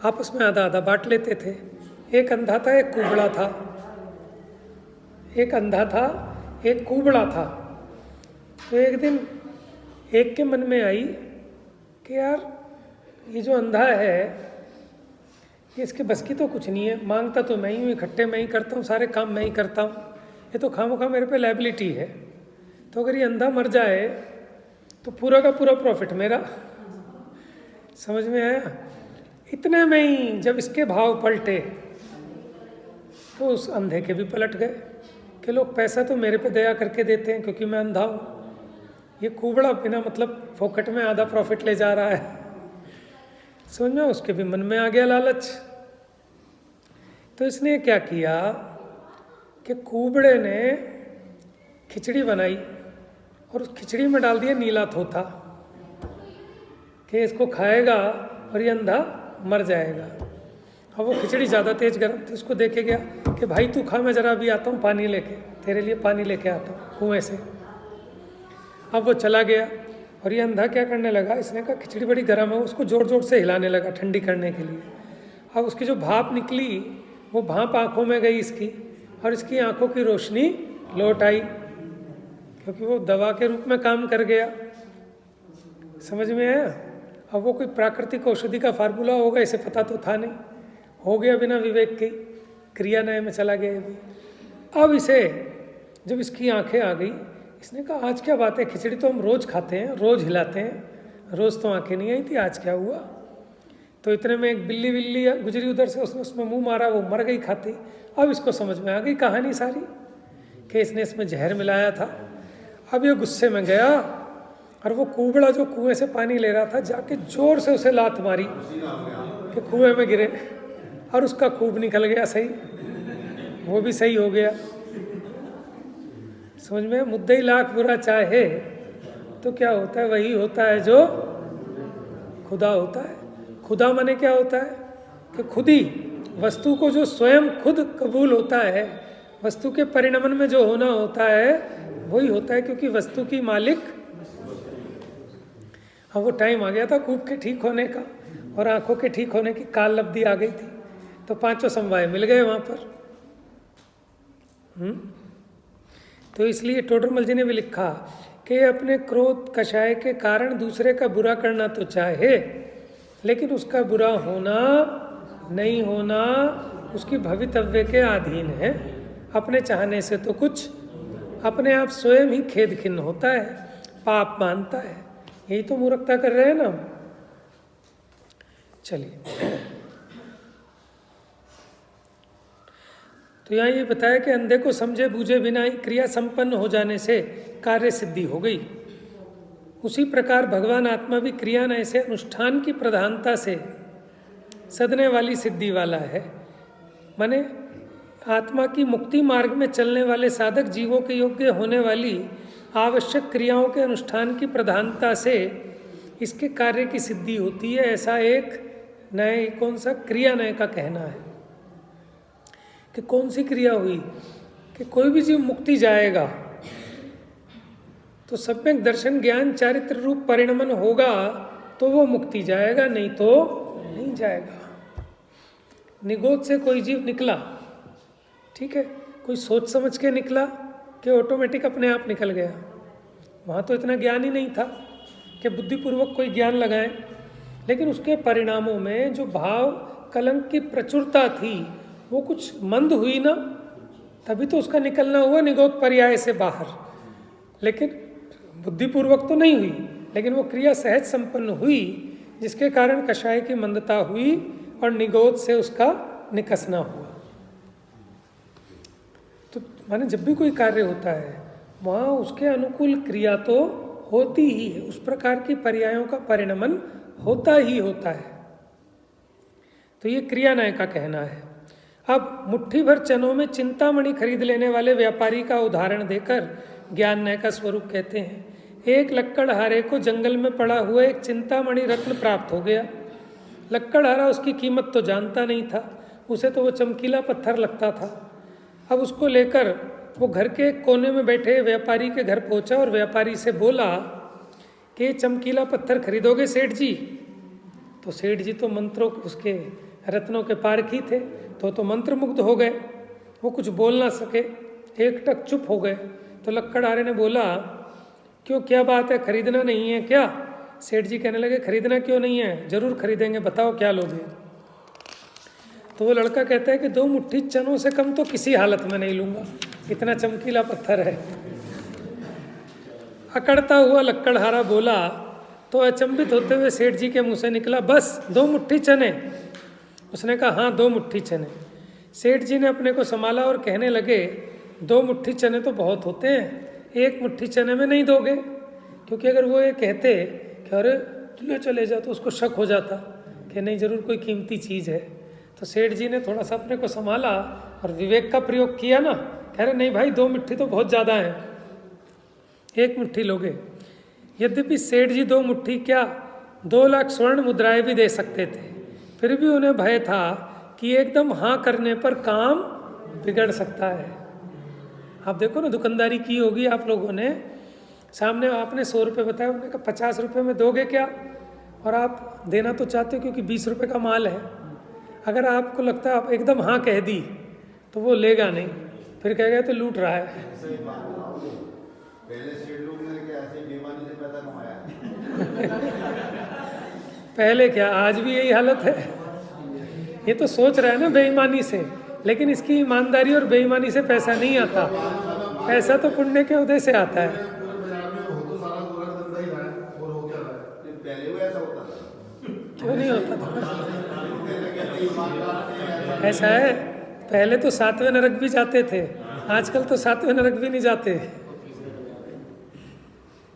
आपस में आधा आधा बांट लेते थे। एक अंधा था, एक कुबड़ा था। एक अंधा था एक कुबड़ा था। तो एक दिन एक के मन में आई कि यार ये जो अंधा है ये इसके बस की तो कुछ नहीं है, मांगता तो मैं ही हूँ, इकट्ठे मैं ही करता हूँ, सारे काम मैं ही करता हूँ, ये तो खामोखा मेरे पे लायबिलिटी है। तो अगर ये अंधा मर जाए तो पूरा का पूरा प्रॉफिट मेरा। समझ में आया? इतने में ही जब इसके भाव पलटे तो उस अंधे के भी पलट गए कि लोग पैसा तो मेरे पे दया करके देते हैं क्योंकि मैं अंधा हूँ, ये कुबड़ा बिना मतलब फोकट में आधा प्रॉफिट ले जा रहा है। समझ में? उसके भी मन में आ गया लालच। तो इसने क्या किया कि कुबड़े ने खिचड़ी बनाई और उस खिचड़ी में डाल दिया नीला थोथा कि इसको खाएगा और ये अंधा मर जाएगा। अब वो खिचड़ी ज़्यादा तेज गर्म थी, उसको देखे गया कि भाई तू खा, मैं ज़रा अभी आता हूँ पानी लेके, तेरे लिए पानी लेके आता हूँ कुएँ से। अब वो चला गया और ये अंधा क्या करने लगा, इसने कहा खिचड़ी बड़ी गर्म है, उसको ज़ोर ज़ोर से हिलाने लगा ठंडी करने के लिए। अब उसकी जो भाप निकली वो भाप आँखों में गई इसकी, और इसकी आँखों की रोशनी लौट आई क्योंकि वो दवा के रूप में काम कर गया। समझ में आया? अब वो कोई प्राकृतिक औषधि का फार्मूला होगा इसे पता तो था नहीं, हो गया बिना विवेक के, क्रिया न्याय में चला गया भी। अब इसे जब इसकी आंखें आ गई, इसने कहा आज क्या बात है, खिचड़ी तो हम रोज़ खाते हैं, रोज़ हिलाते हैं, रोज़ तो आंखें नहीं आई थी, आज क्या हुआ? तो इतने में एक बिल्ली गुजरी उधर से, उसने उसमें मुंह मारा, वो मर गई खाती। अब इसको समझ में आ गई कहानी सारी कि इसने इसमें जहर मिलाया था। अब ये गुस्से में गया और वो कुबड़ा जो कुएं से पानी ले रहा था जाके जोर से उसे लात मारी कि कुएं में गिरे, और उसका खूब निकल गया सही, वो भी सही हो गया। समझ में? मुद्दई लाख बुरा चाहे तो क्या होता है, वही होता है जो खुदा होता है। खुदा माने क्या होता है कि खुद ही वस्तु को जो स्वयं खुद कबूल होता है, वस्तु के परिणमन में जो होना होता है वही होता है, क्योंकि वस्तु की मालिक। अब वो टाइम आ गया था कूप के ठीक होने का और आंखों के ठीक होने की काल लब्धि आ गई थी, तो पांचों समवाय मिल गए वहां पर। तो इसलिए टोडरमल जी ने भी लिखा कि अपने क्रोध कषाय के कारण दूसरे का बुरा करना तो चाहे, लेकिन उसका बुरा होना नहीं होना उसकी भवितव्य के अधीन है। अपने चाहने से तो कुछ अपने आप स्वयं ही खेद खिन्न होता है, पाप मानता है। यही तो मूर्खता कर रहे हैं ना। चलिए, तो यहाँ ये बताया कि अंधे को समझे बूझे बिना ही क्रिया संपन्न हो जाने से कार्य सिद्धि हो गई। उसी प्रकार भगवान आत्मा भी क्रिया नय से अनुष्ठान की प्रधानता से सदने वाली सिद्धि वाला है। माने आत्मा की मुक्ति मार्ग में चलने वाले साधक जीवों के योग्य होने वाली आवश्यक क्रियाओं के अनुष्ठान की प्रधानता से इसके कार्य की सिद्धि होती है। ऐसा एक नए कौन सा क्रिया नय का कहना है कि कौन सी क्रिया हुई कि कोई भी जीव मुक्ति जाएगा तो सम्यक दर्शन ज्ञान चारित्र रूप परिणमन होगा तो वो मुक्ति जाएगा, नहीं तो नहीं जाएगा। निगोद से कोई जीव निकला, ठीक है, कोई सोच समझ के निकला कि ऑटोमेटिक अपने आप निकल गया। वहाँ तो इतना ज्ञान ही नहीं था कि बुद्धिपूर्वक कोई ज्ञान लगाएं, लेकिन उसके परिणामों में जो भाव कलंक की प्रचुरता थी वो कुछ मंद हुई ना, तभी तो उसका निकलना हुआ निगोद पर्याय से बाहर। लेकिन बुद्धिपूर्वक तो नहीं हुई, लेकिन वो क्रिया सहज संपन्न हुई, जिसके कारण कषाय की मंदता हुई और निगोद से उसका निकसना हुआ। तो माने जब भी कोई कार्य होता है वहाँ उसके अनुकूल क्रिया तो होती ही है, उस प्रकार की पर्यायों का परिणमन होता ही होता है। तो ये क्रिया न्याय का कहना है। अब मुट्ठी भर चनों में चिंतामणि खरीद लेने वाले व्यापारी का उदाहरण देकर ज्ञान न्याय का स्वरूप कहते हैं। एक लक्कड़हारे को जंगल में पड़ा हुआ एक चिंतामणि रत्न प्राप्त हो गया। लक्कड़हारा उसकी कीमत तो जानता नहीं था, उसे तो वो चमकीला पत्थर लगता था। अब उसको लेकर वो घर के कोने में बैठे व्यापारी के घर पहुंचा और व्यापारी से बोला कि चमकीला पत्थर खरीदोगे सेठ जी? तो सेठ जी तो मंत्रों उसके रत्नों के पारखी थे, तो मंत्रमुग्ध हो गए, वो कुछ बोल ना सके, एक टक चुप हो गए तो लक्कड़हारे ने बोला, क्यों, क्या बात है, खरीदना नहीं है क्या? सेठ जी कहने लगे, खरीदना क्यों नहीं है, जरूर खरीदेंगे, बताओ क्या लोगे? तो वो लड़का कहता है कि 2 मुट्ठी चनों से कम तो किसी हालत में नहीं लूँगा, इतना चमकीला पत्थर है। अकड़ता हुआ लक्कड़हारा बोला तो अचंभित होते हुए सेठ जी के मुंह से निकला, बस 2 मुट्ठी चने। उसने कहा, हाँ 2 मुट्ठी चने। सेठ जी ने अपने को संभाला और कहने लगे, 2 मुट्ठी चने तो बहुत होते हैं, 1 मुट्ठी चने में नहीं दोगे? क्योंकि अगर वो ये कहते कि अरे चले जा, तो उसको शक हो जाता कि नहीं, जरूर कोई कीमती चीज़ है। तो सेठ जी ने थोड़ा सा अपने को संभाला और विवेक का प्रयोग किया ना, कह रहे नहीं भाई, 2 मुट्ठी तो बहुत ज़्यादा है, 1 मुट्ठी लोगे? यद्यपि सेठ जी 2 मुट्ठी क्या 2 लाख स्वर्ण मुद्राएं भी दे सकते थे, फिर भी उन्हें भय था कि एकदम हाँ करने पर काम बिगड़ सकता है। आप देखो ना, दुकानदारी की होगी आप लोगों ने, सामने आपने 100 रुपये बताया, उन्होंने कहा 50 रुपये में दोगे क्या? और आप देना तो चाहते हो क्योंकि 20 रुपये का माल है। अगर आपको लगता है आप एकदम हाँ कह दी तो वो लेगा नहीं, फिर कहेगा तो लूट रहा है। पहले सेठ लोग ने क्या ऐसे बेईमानी से पैसा कमाया? पहले क्या, आज भी यही हालत है। ये तो सोच रहा है ना बेईमानी से, लेकिन इसकी ईमानदारी और बेईमानी से पैसा नहीं आता, पैसा तो पुण्य के उदय से आता है। पूरे बाजार में हो तो सारा पूरा धंधा ही रहा है, और हो क्या रहा है? पहले वो ऐसा होता था? क्यों नहीं होता था? ऐसा है, पहले तो 7वें नरक भी जाते थे, आजकल तो 7वें नरक भी नहीं जाते।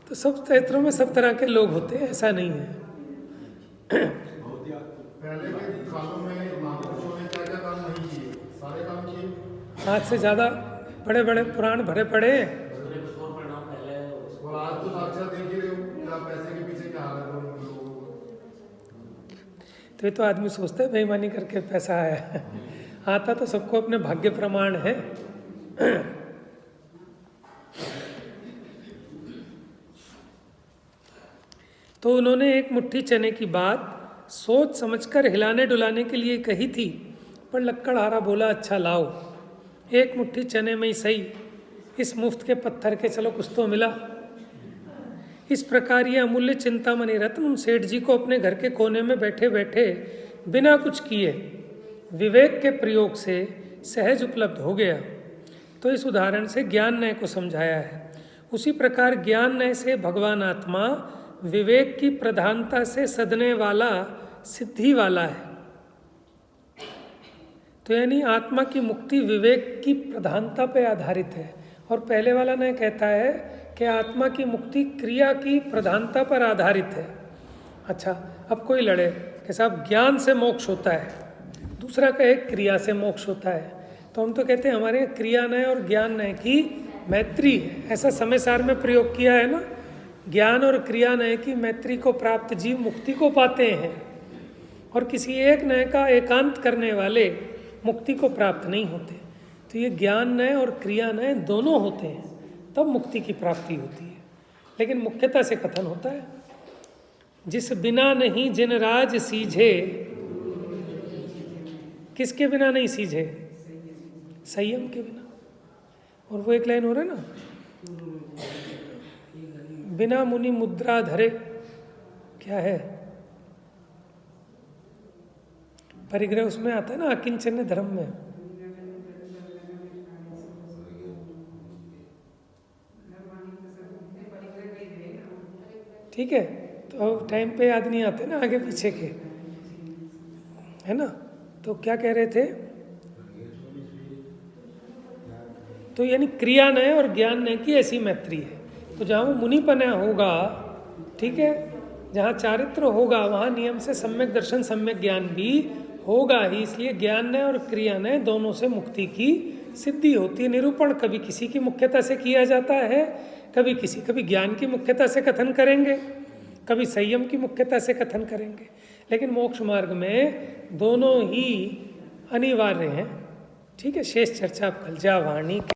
तो सब क्षेत्रों में सब तरह के लोग होते हैं, ऐसा नहीं है। पहले के सालों में महापुरुषों ने क्या क्या काम नहीं किए, सारे काम किए। आज से ज़्यादा बड़े बड़े पुराण भरे पड़े हैं। और आज तो साक्षात देख ही रहे हो कि आप पैसे के पीछे क्या हालत है उन लोगों को। तो ये तो आदमी सोचता है बेईमानी करके पैसा आया है, आता तो सबको अपने भाग्य प्रमाण है। तो उन्होंने 1 मुट्ठी चने की बात सोच समझकर हिलाने डुलाने के लिए कही थी, पर लक्कड़हारा बोला, अच्छा लाओ, 1 मुट्ठी चने में ही सही, इस मुफ्त के पत्थर के चलो कुछ तो मिला। इस प्रकार ये अमूल्य चिंतामणि रत्न उन सेठ जी को अपने घर के कोने में बैठे बैठे बिना कुछ किए विवेक के प्रयोग से सहज उपलब्ध हो गया। तो इस उदाहरण से ज्ञान नय को समझाया है। उसी प्रकार ज्ञान नय से भगवान आत्मा विवेक की प्रधानता से सदने वाला सिद्धि वाला है। तो यानी आत्मा की मुक्ति विवेक की प्रधानता पर आधारित है, और पहले वाला नय कहता है कि आत्मा की मुक्ति क्रिया की प्रधानता पर आधारित है। अच्छा, अब कोई लड़े कि साहब ज्ञान से मोक्ष होता है, दूसरा कहे क्रिया से मोक्ष होता है, तो हम तो कहते हैं हमारे यहाँ क्रिया नय और ज्ञान नय की मैत्री है। ऐसा समय सार में प्रयोग किया है ना, ज्ञान और क्रिया नय की मैत्री को प्राप्त जीव मुक्ति को पाते हैं, और किसी एक नय का एकांत करने वाले मुक्ति को प्राप्त नहीं होते। तो ये ज्ञान नय और क्रिया नय दोनों होते हैं, तब मुक्ति की प्राप्ति होती है। लेकिन मुख्यतः से कथन होता है, जिस बिना नहीं जिन राज सीझे, किसके बिना नहीं सीझे? संयम के बिना। और वो एक लाइन हो रहा है ना, बिना मुनि मुद्रा धरे, क्या है परिग्रह, उसमें आता है ना अकिंचन धर्म में। ठीक है, तो अब टाइम पे याद नहीं आते ना आगे पीछे के, है ना। तो क्या कह रहे थे? तो यानी क्रिया नय और ज्ञान नय की ऐसी मैत्री है। तो जहाँ वो मुनिपना होगा, ठीक है, जहाँ चारित्र होगा वहाँ नियम से सम्यक दर्शन सम्यक ज्ञान भी होगा ही। इसलिए ज्ञान नय और क्रिया नय दोनों से मुक्ति की सिद्धि होती है। निरूपण कभी किसी की मुख्यता से किया जाता है, कभी ज्ञान की मुख्यता से कथन करेंगे, कभी संयम की मुख्यता से कथन करेंगे। लेकिन मोक्ष मार्ग में दोनों ही अनिवार्य हैं। ठीक है, शेष चर्चा आप कल जा वाणी